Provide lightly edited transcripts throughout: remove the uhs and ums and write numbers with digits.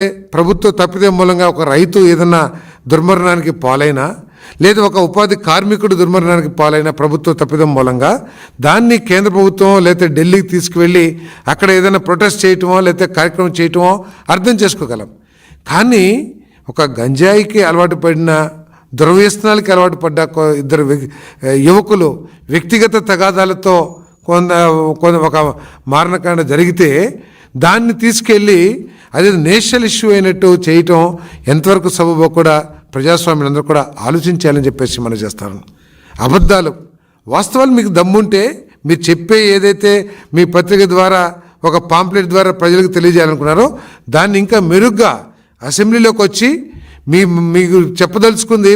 ప్రభుత్వ తప్పిదం మూలంగా ఒక రైతు ఏదన్నా దుర్మరణానికి పాలైనా లేదా ఒక ఉపాధి కార్మికుడు దుర్మరణానికి పాలైన ప్రభుత్వ తప్పిదం మూలంగా దాన్ని కేంద్ర ప్రభుత్వం లేకపోతే ఢిల్లీకి తీసుకువెళ్ళి అక్కడ ఏదైనా ప్రొటెస్ట్ చేయటమో లేకపోతే కార్యక్రమం చేయటమో అర్థం చేసుకోగలం. కానీ ఒక గంజాయికి అలవాటు పడిన దుర్వ్యసనాలకి అలవాటు పడ్డ ఇద్దరు యువకులు వ్యక్తిగత తగాదాలతో ఒక మారణకాండ జరిగితే దాన్ని తీసుకెళ్ళి అది నేషనల్ ఇష్యూ అయినట్టు చేయటం ఎంతవరకు సబబో కూడా ప్రజాస్వామ్యులందరూ కూడా ఆలోచించాలని చెప్పేసి మనం చేస్తాను. అబద్ధాలు వాస్తవాలు మీకు దమ్ముంటే మీరు చెప్పే ఏదైతే మీ పత్రిక ద్వారా ఒక పాంప్లెట్ ద్వారా ప్రజలకు తెలియజేయాలనుకున్నారో దాన్ని ఇంకా మెరుగ్గా అసెంబ్లీలోకి వచ్చి మీకు చెప్పదలుచుకుంది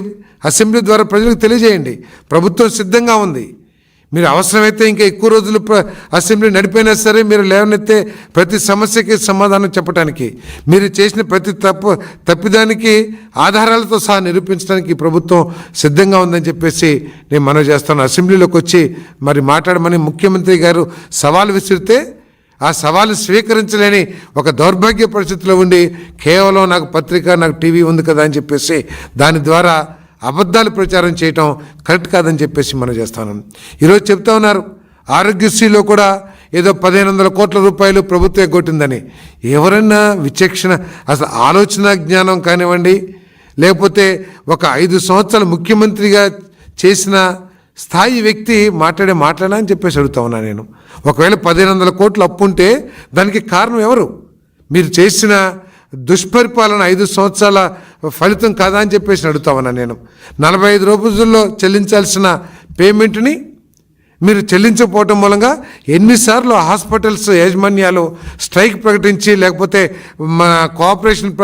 అసెంబ్లీ ద్వారా ప్రజలకు తెలియజేయండి. ప్రభుత్వం సిద్ధంగా ఉంది. మీరు అవసరమైతే ఇంకా ఎక్కువ రోజులు అసెంబ్లీ నడిపోయినా సరే మీరు లేవనెత్తే ప్రతి సమస్యకి సమాధానం చెప్పడానికి, మీరు చేసిన ప్రతి తప్పిదానికి ఆధారాలతో సహా నిరూపించడానికి ప్రభుత్వం సిద్ధంగా ఉందని చెప్పేసి నేను మనవి చేస్తాను. అసెంబ్లీలోకి వచ్చి మరి మాట్లాడమని ముఖ్యమంత్రి గారు సవాల్ విసిరితే ఆ సవాలు స్వీకరించలేని ఒక దౌర్భాగ్య పరిస్థితిలో ఉండి కేవలం నాకు పత్రిక నాకు టీవీ ఉంది కదా అని చెప్పేసి దాని ద్వారా అబద్ధాలు ప్రచారం చేయటం కరెక్ట్ కాదని చెప్పేసి మనం చేస్తాను. ఈరోజు చెప్తా ఉన్నారు ఆరోగ్యశ్రీలో కూడా ఏదో 1500 కోట్ల రూపాయలు ప్రభుత్వం ఎగ్గొట్టిందని. ఎవరన్నా విచక్షణ అసలు ఆలోచన జ్ఞానం కానివ్వండి, లేకపోతే ఒక 5 సంవత్సరాలు ముఖ్యమంత్రిగా చేసిన స్థాయి వ్యక్తి మాట్లాడా అని చెప్పేసి అడుగుతా ఉన్నా నేను. ఒకవేళ 1500 కోట్లు అప్పు ఉంటే దానికి కారణం ఎవరు? మీరు చేసిన దుష్పరిపాలన 5 సంవత్సరాల ఫలితం కాదా అని చెప్పేసి అడుగుతా ఉన్నా నేను. 45 రోజుల్లో చెల్లించాల్సిన పేమెంట్ని మీరు చెల్లించకపోవటం మూలంగా ఎన్నిసార్లు హాస్పిటల్స్ యాజమాన్యాలు స్ట్రైక్ ప్రకటించి లేకపోతే మా కోఆపరేషన్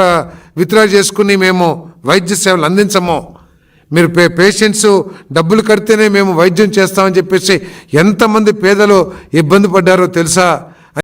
విత్డ్రా చేసుకుని మేము వైద్య సేవలు అందించమో, మీరు పేషెంట్స్ డబ్బులు కడితేనే మేము వైద్యం చేస్తామని చెప్పేసి ఎంతమంది పేదలు ఇబ్బంది పడ్డారో తెలుసా?